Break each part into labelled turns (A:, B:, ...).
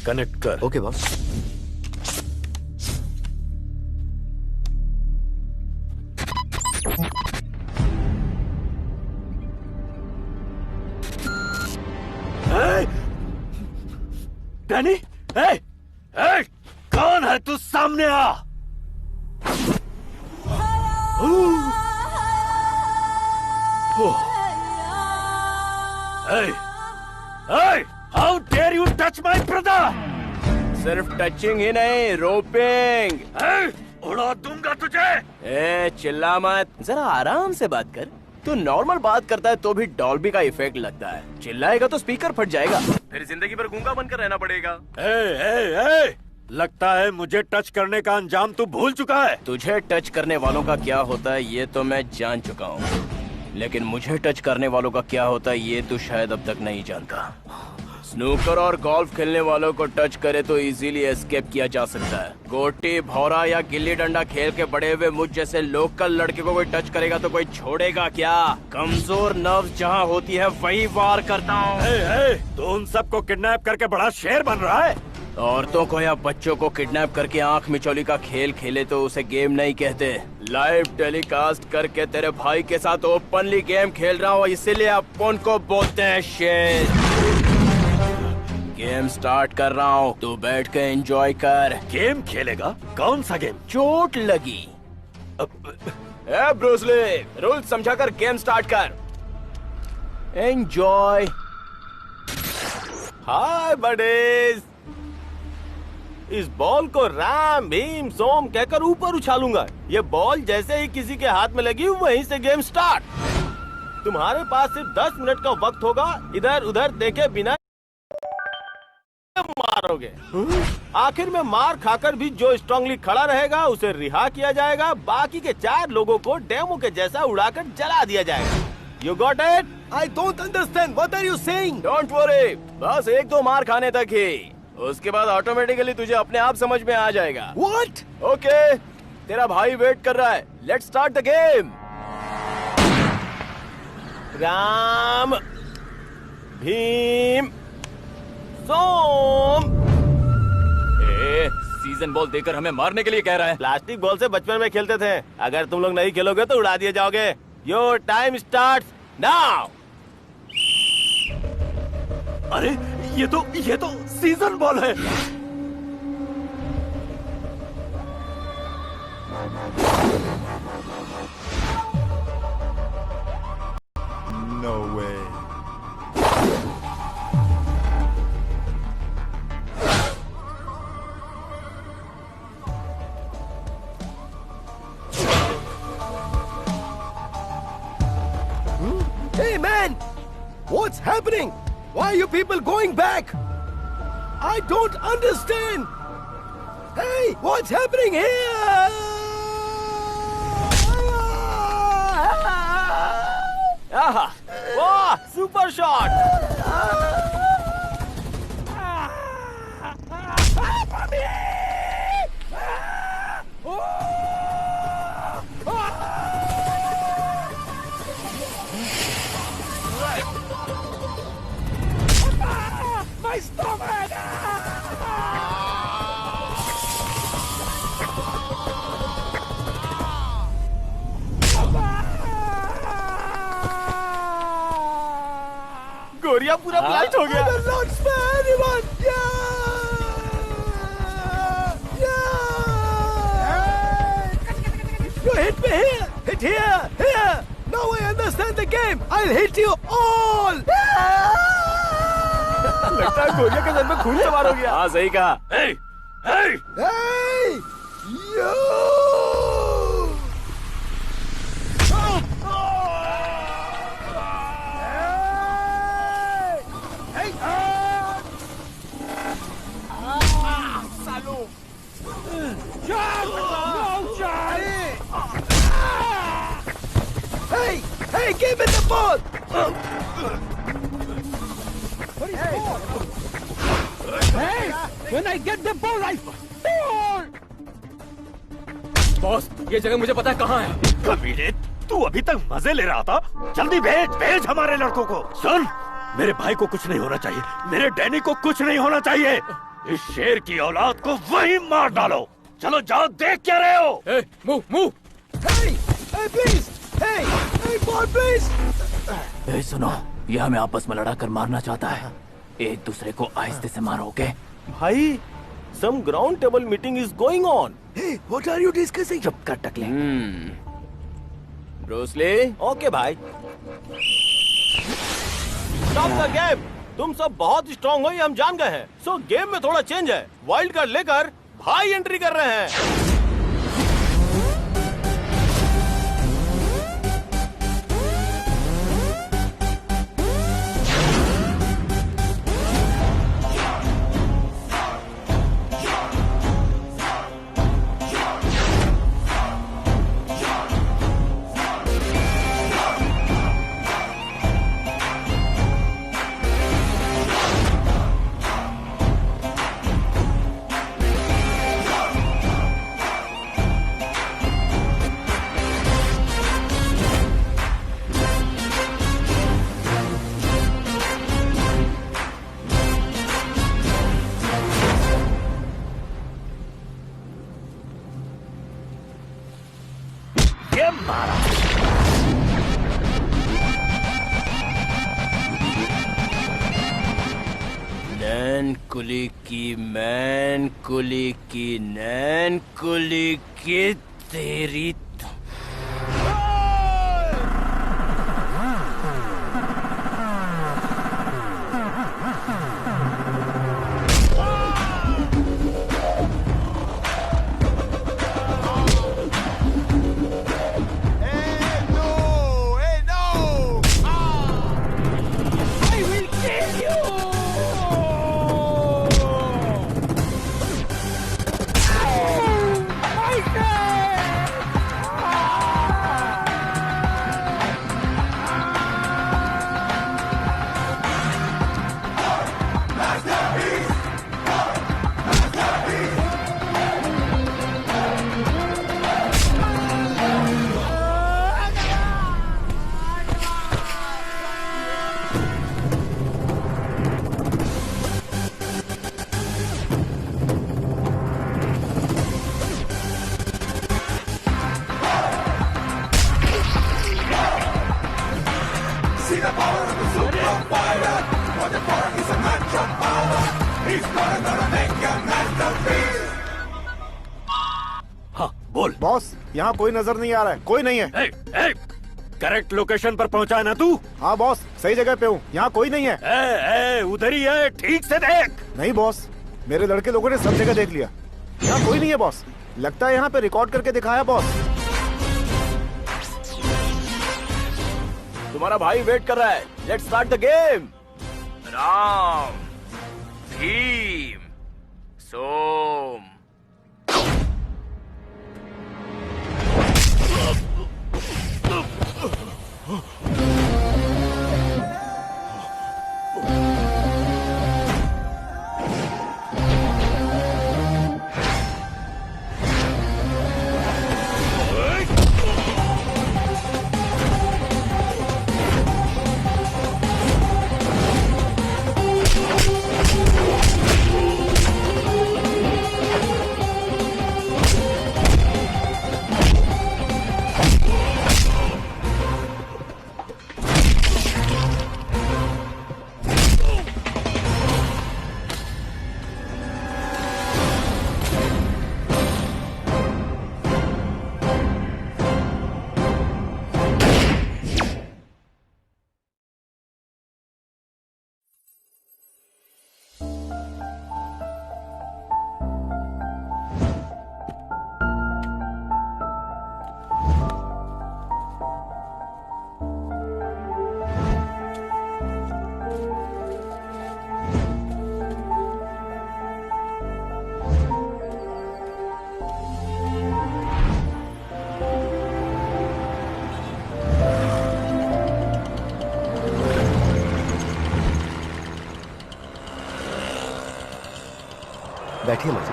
A: Connect कर।
B: Okay boss.
A: Danny, ए, कौन है तू? सामने आ। How dare you touch my brother?
C: सिर्फ टचिंग ही नहीं, रोपिंग।
A: उड़ा दूंगा तुझे।
C: ए, चिल्ला मत, जरा आराम से बात कर। तू नॉर्मल बात करता है तो भी डॉल्बी का इफेक्ट लगता है। चिल्लाएगा तो स्पीकर फट जाएगा, फिर जिंदगी भर गूंगा बनकर रहना पड़ेगा।
A: ए, लगता है मुझे टच करने का अंजाम तू भूल चुका है।
C: तुझे टच करने वालों का क्या होता है ये तो मैं जान चुका हूँ, लेकिन मुझे टच करने वालों का क्या होता है ये तू शायद अब तक नहीं जानता। स्नूकर और गोल्फ खेलने वालों को टच करे तो इजीली एस्केप किया जा सकता है। गोटी, भौरा या गिल्ली डंडा खेल के बड़े हुए मुझ जैसे लोकल लड़के को कोई टच करेगा तो कोई छोड़ेगा क्या? कमजोर नर्व्स जहाँ होती है वही वार करता हूँ।
A: तो उन सबको किडनैप करके बड़ा शेर बन रहा है।
C: औरतों को या बच्चों को किडनैप करके आंख मिचौली का खेल खेले तो उसे गेम नहीं कहते। लाइव टेलीकास्ट करके तेरे भाई के साथ ओपनली गेम खेल रहा हूँ, इसीलिए अपन को बोलते हैं शेर। गेम स्टार्ट कर रहा हूँ, तू बैठ के एंजॉय कर।
A: गेम खेलेगा? कौन सा गेम?
C: चोट लगी। ए ब्रूसली, रूल समझाकर गेम स्टार्ट कर। एंजॉय।
D: हाय बडीज, इस बॉल को राम भीम सोम कहकर ऊपर उछालूंगा। ये बॉल जैसे ही किसी के हाथ में लगी वहीं से गेम स्टार्ट। तुम्हारे पास सिर्फ 10 मिनट का वक्त होगा, इधर उधर देखे बिना मारोगे। आखिर में मार खाकर भी जो स्ट्रांगली खड़ा रहेगा उसे रिहा किया जाएगा। बाकी के 4 लोगों को डेमो के जैसा उड़ाकर जला दिया जाएगा। You got it? I don't understand. What are you saying?
C: Don't worry, बस 1-2 मार खाने तक ही, उसके बाद ऑटोमेटिकली तुझे अपने आप समझ में आ जाएगा।
D: What?
C: ओके, तेरा भाई वेट कर रहा है। Let's start the game.
D: Ram Bhim Som.
C: Season ball देकर हमें मारने के लिए कह रहा है।
D: प्लास्टिक बॉल से बचपन में खेलते थे, अगर तुम लोग नहीं खेलोगे तो उड़ा दिए जाओगे। Your time starts now.
A: अरे ये तो सीजन बॉल है।
D: No way. Hey man, what's happening? Why are you people going back? I don't understand. Hey, what's happening here? Ah, wow, super shot. My stomach! गोरिया पूरा blast हो गया। Not spare anyone. You hit me here. Hit here. Now I understand the game. I'll hit you all. लगता है गोरिया के sir में खून सवार हो गया।
C: हाँ सही कहा।
A: Hey!
D: Hey! Yo! Hey, give me the ball! Hey, when I get the ball, I fall!
C: Boss, ये जगह मुझे पता है कहाँ है।
A: कमीने, तू अभी तक मजे ले रहा था? जल्दी भेज हमारे लड़कों को। सुन, मेरे भाई को कुछ नहीं होना चाहिए, मेरे डैनी को कुछ नहीं होना चाहिए। इस शेर की औलाद को वहीं मार डालो। चलो जाओ, देख क्या रहे हो?
C: Move move.
D: Please, ball please.
C: सुनो, ये हमें आपस में लड़ा कर मारना चाहता है। एक दूसरे को आहिस्ते से मारो, ओके?
D: भाई, some ground table meeting is going on.
B: Hey, what are you discussing?
C: चुप कर टकले। ब्रूसली,
D: ओके भाई। Stop the game. तुम सब बहुत स्ट्रांग हो, ये हम जान गए हैं। सो गेम में थोड़ा चेंज है। वाइल्ड कार्ड लेकर भाई एंट्री कर रहे हैं।
A: ये मारा।
C: नैन कुली की, मैन कुली की, नैन कुली की तेरी
A: हाँ बोल।
B: बॉस, यहाँ कोई नजर नहीं आ रहा है, कोई नहीं है।
A: करेक्ट लोकेशन पर पहुंचा है ना तू?
B: हाँ बॉस, सही जगह पे हूँ, यहाँ कोई नहीं है।
A: उधर ही है, ठीक से देख।
B: नहीं बॉस, मेरे लड़के लोगों ने सब जगह देख लिया, यहाँ कोई नहीं है बॉस। लगता है यहाँ पे रिकॉर्ड करके दिखाया बॉस।
C: तुम्हारा भाई वेट कर रहा है। Let's start the game. Ram, Bhim, Som.
B: बैठिए मर्जी।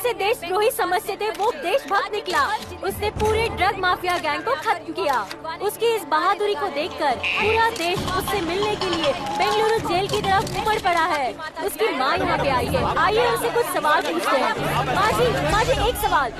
E: जिसे देशद्रोही समझते थे वो देशभक्त निकला। उसने पूरे ड्रग माफिया गैंग को खत्म किया। उसकी इस बहादुरी को देखकर पूरा देश उससे मिलने के लिए बेंगलुरु जेल की तरफ उमड़ पड़ा है। उसकी माँ यहाँ पे आई है। आइए उनसे कुछ सवाल पूछते हैं। माँ जी एक सवाल।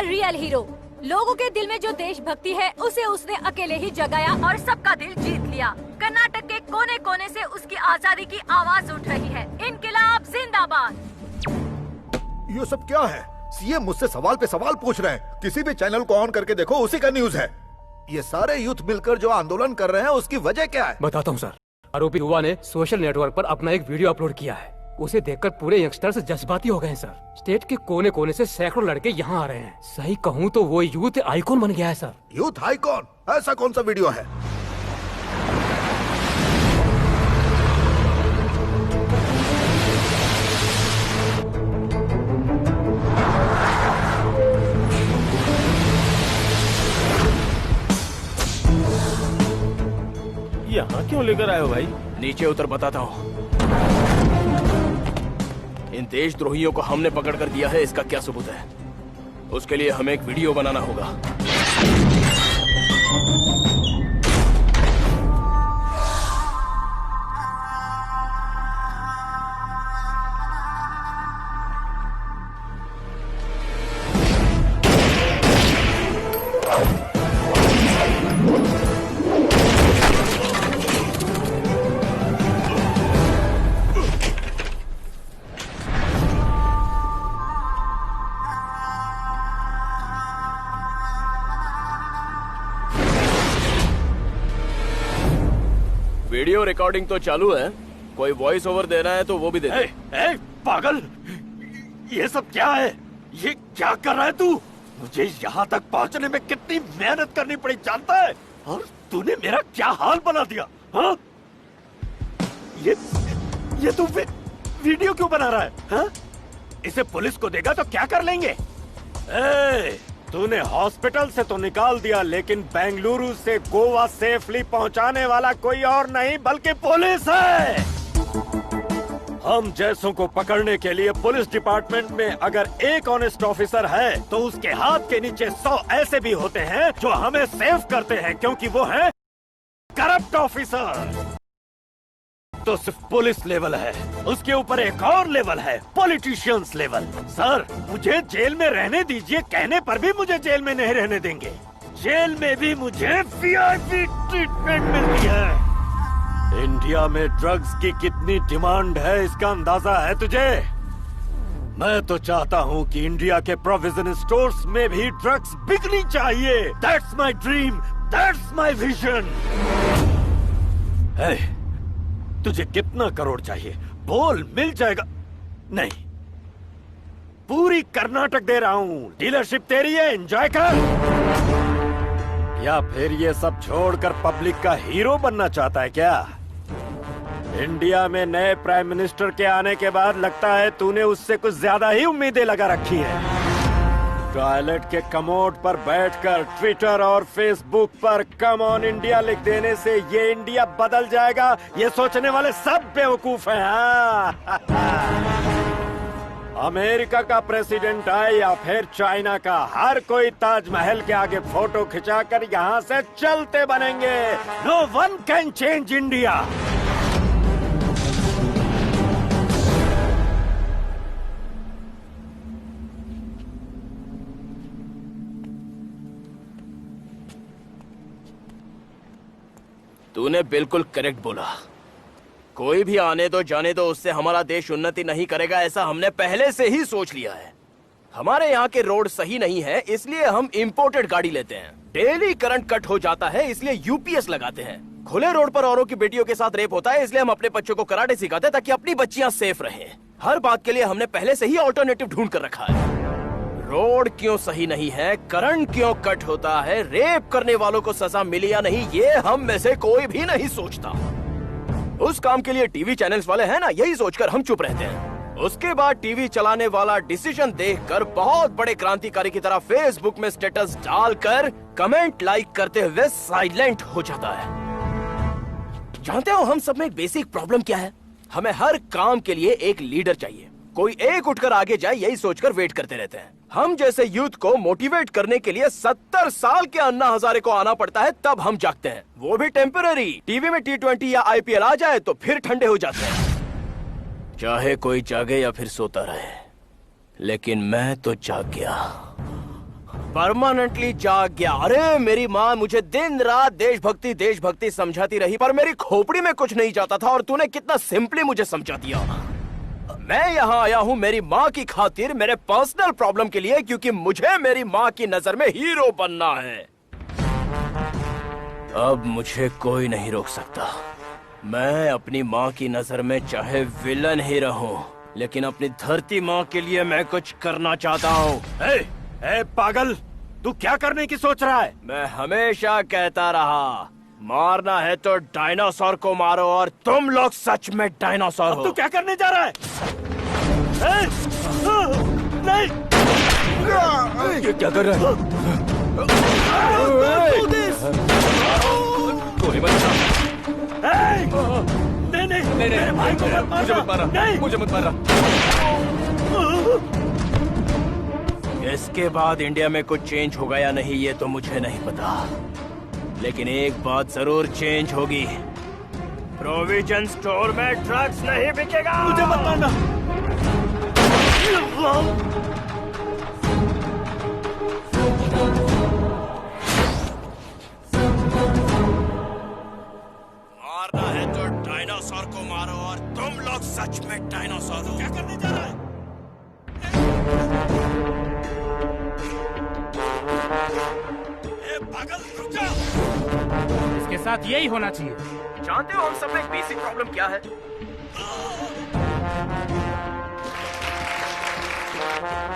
E: Real hero. लोगों के दिल में जो देशभक्ति है उसे उसने अकेले ही जगाया और सबका दिल जीत लिया। कर्नाटक के कोने कोने से उसकी आजादी की आवाज उठ रही है। इनकलाब जिंदाबाद।
F: ये सब क्या है? सीएम मुझसे सवाल पे सवाल पूछ रहे हैं। किसी भी चैनल को ऑन करके देखो, उसी का न्यूज है। ये सारे यूथ मिलकर जो आंदोलन कर रहे हैं उसकी वजह क्या है?
G: बताता हूँ सर। आरोपी युवा ने सोशल नेटवर्क पर अपना एक वीडियो अपलोड किया है। उसे देखकर पूरे यंगस्टर्स जज्बाती हो गए हैं सर। स्टेट के कोने कोने से सैकड़ों लड़के यहाँ आ रहे हैं। सही कहूँ तो वो यूथ आइकॉन बन गया है सर।
F: Youth icon? ऐसा कौन सा वीडियो है?
D: यहाँ क्यों लेकर आए हो भाई?
C: नीचे उतर, बताता हूँ। इन देशद्रोहियों को हमने पकड़ कर दिया है, इसका क्या सबूत है? उसके लिए हमें एक वीडियो बनाना होगा। वीडियो रिकॉर्डिंग तो चालू है, कोई वॉइस ओवर देना है तो वो भी दे दे।
A: पागल, ये सब क्या है? ये क्या कर रहा है तू? मुझे यहाँ तक पहुँचने में कितनी मेहनत करनी पड़ी जानता है? और तूने मेरा क्या हाल बना दिया? हाँ? ये तू वीडियो क्यों बना रहा है? हाँ? इसे पुलिस को देगा तो क्या कर लेंगे? तूने हॉस्पिटल से तो निकाल दिया, लेकिन बेंगलुरु से गोवा सेफली पहुंचाने वाला कोई और नहीं बल्कि पुलिस है। हम जैसों को पकड़ने के लिए पुलिस डिपार्टमेंट में अगर एक ऑनेस्ट ऑफिसर है तो उसके हाथ के नीचे 100 ऐसे भी होते हैं जो हमें सेव करते हैं, क्योंकि वो है करप्ट ऑफिसर। तो सिर्फ पुलिस लेवल है, उसके ऊपर एक और लेवल है, पॉलिटिशियंस लेवल। सर, मुझे जेल में रहने दीजिए, कहने पर भी मुझे जेल में नहीं रहने देंगे। जेल में भी मुझे वीआईपी ट्रीटमेंट मिलती है। इंडिया में ड्रग्स की कितनी डिमांड है इसका अंदाजा है तुझे? मैं तो चाहता हूँ कि इंडिया के प्रोविजन स्टोर्स में भी ड्रग्स बिकनी चाहिए। That's my dream, that's my vision. तुझे कितना करोड़ चाहिए? बोल, मिल जाएगा। नहीं, पूरी कर्नाटक दे रहा हूँ। डीलरशिप तेरी है, एंजॉय कर। या फिर ये सब छोड़कर पब्लिक का हीरो बनना चाहता है क्या? इंडिया में नए प्राइम मिनिस्टर के आने के बाद लगता है तूने उससे कुछ ज्यादा ही उम्मीदें लगा रखी हैं। टॉयलेट के कमोड पर बैठकर ट्विटर और फेसबुक पर कम ऑन इंडिया लिख देने से ये इंडिया बदल जाएगा, ये सोचने वाले सब बेवकूफ हैं। हाँ? अमेरिका का प्रेसिडेंट आए या फिर चाइना का, हर कोई ताजमहल के आगे फोटो खिंचाकर यहाँ से चलते बनेंगे। No one can change India.
C: तूने बिल्कुल करेक्ट बोला। कोई भी आने दो जाने दो, उससे हमारा देश उन्नति नहीं करेगा, ऐसा हमने पहले से ही सोच लिया है। हमारे यहाँ के रोड सही नहीं है, इसलिए हम इंपोर्टेड गाड़ी लेते हैं। डेली करंट कट हो जाता है, इसलिए यूपीएस लगाते हैं। खुले रोड पर औरों की बेटियों के साथ रेप होता है, इसलिए हम अपने बच्चों को कराटे सिखाते हैं ताकि अपनी बच्चियां सेफ रहें। हर बात के लिए हमने पहले से ही ऑल्टरनेटिव ढूंढ कर रखा है। रोड क्यों सही नहीं है, करंट क्यों कट होता है, रेप करने वालों को सजा मिली या नहीं, ये हम में से कोई भी नहीं सोचता। उस काम के लिए टीवी चैनल्स वाले हैं ना, यही सोचकर हम चुप रहते हैं। उसके बाद टीवी चलाने वाला डिसीजन देखकर बहुत बड़े क्रांतिकारी की तरह फेसबुक में स्टेटस डालकर कमेंट लाइक करते हुए साइलेंट हो जाता है। जानते हो हम सब में एक बेसिक प्रॉब्लम क्या है? हमें हर काम के लिए एक लीडर चाहिए, कोई एक उठकर आगे जाए, यही सोचकर वेट करते रहते हैं। हम जैसे यूथ को मोटिवेट करने के लिए 70 साल के अन्ना हजारे को आना पड़ता है, तब हम जागते हैं, वो भी टेम्पररी। टीवी में T20 या IPL आ जाए तो फिर ठंडे हो जाते हैं। चाहे कोई जागे या फिर सोता रहे, लेकिन मैं तो जाग गया, परमानेंटली जाग गया। अरे मेरी माँ मुझे दिन रात देशभक्ति समझाती रही, पर मेरी खोपड़ी में कुछ नहीं जाता था, और तूने कितना सिंपली मुझे समझा दिया। मैं यहाँ आया हूँ मेरी माँ की खातिर, मेरे पर्सनल प्रॉब्लम के लिए, क्योंकि मुझे मेरी माँ की नजर में हीरो बनना है। अब मुझे कोई नहीं रोक सकता। मैं अपनी माँ की नजर में चाहे विलन ही रहूं, लेकिन अपनी धरती माँ के लिए मैं कुछ करना चाहता हूँ।
A: ए पागल, तू क्या करने की सोच रहा है?
C: मैं हमेशा कहता रहा, मारना है तो डायनासोर को मारो, और तुम लोग सच में डायनासोर हो।
A: तू क्या करने जा रहा है? नहीं,
G: ये क्या कर रहा है? कोई मत
A: नहीं, मेरे भाई को मत मारना।
G: मुझे मत मारना,
A: नहीं।
G: मुझे मत मारना।
C: इसके बाद इंडिया में कुछ चेंज होगा या नहीं ये तो मुझे नहीं पता, लेकिन एक बात जरूर चेंज होगी। प्रोविजन स्टोर में ड्रग्स नहीं बिकेगा।
A: मुझे मत मारना।
C: मारना है तो डायनासोर को मारो, और तुम लोग सच में डायनासोर हो।
A: क्या करने जा रहा है? पागल, रुक जा।
G: इसके साथ यही होना चाहिए।
C: जानते हो हम सब में एक बेसिक प्रॉब्लम क्या है?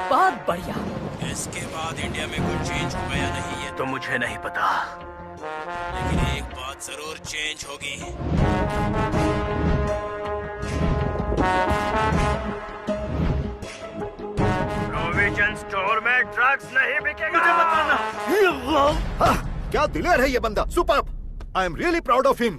E: बहुत बढ़िया।
C: इसके बाद इंडिया में कुछ चेंज होगा या नहीं ये तो मुझे नहीं पता, लेकिन एक बात जरूर चेंज होगी। प्रोविजन स्टोर में ड्रग्स नहीं बिकेगा।
A: मुझे मत मारना।
F: क्या दिलेर है ये बंदा, superb. I am really proud of him.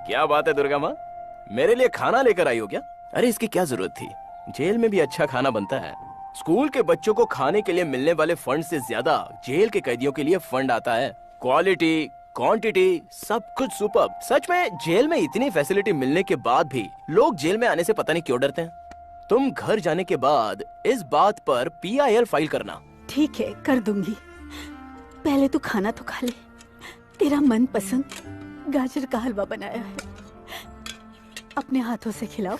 C: क्या बात है दुर्गा माँ, मेरे लिए खाना लेकर आई हो क्या? अरे इसकी क्या जरूरत थी, जेल में भी अच्छा खाना बनता है। स्कूल के बच्चों को खाने के लिए मिलने वाले फंड से ज्यादा जेल के कैदियों के लिए फंड आता है। क्वालिटी, क्वांटिटी, सब कुछ सुपर्ब। सच में जेल में इतनी फैसिलिटी मिलने के बाद भी लोग जेल में आने से पता नहीं क्यों डरते हैं। तुम घर जाने के बाद इस बात पर PIL फाइल करना।
H: ठीक है, कर दूंगी। पहले तू खाना तो खा ले। तेरा मनपसंद गाजर का हलवा बनाया है, अपने हाथों से खिलाओ।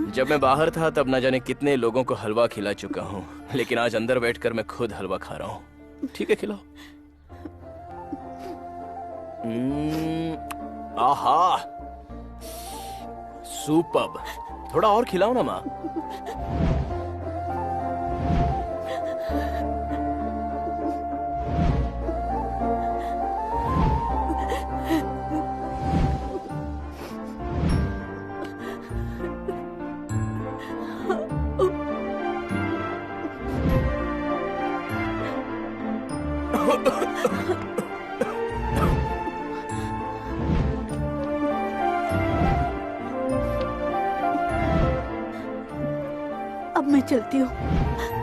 C: जब मैं बाहर था तब न जाने कितने लोगों को हलवा खिला चुका हूँ, लेकिन आज अंदर बैठकर मैं खुद हलवा खा रहा हूँ। ठीक है, खिलाओ। आहा, सुपर्ब। थोड़ा और खिलाओ ना माँ।
H: अब मैं चलती हूँ।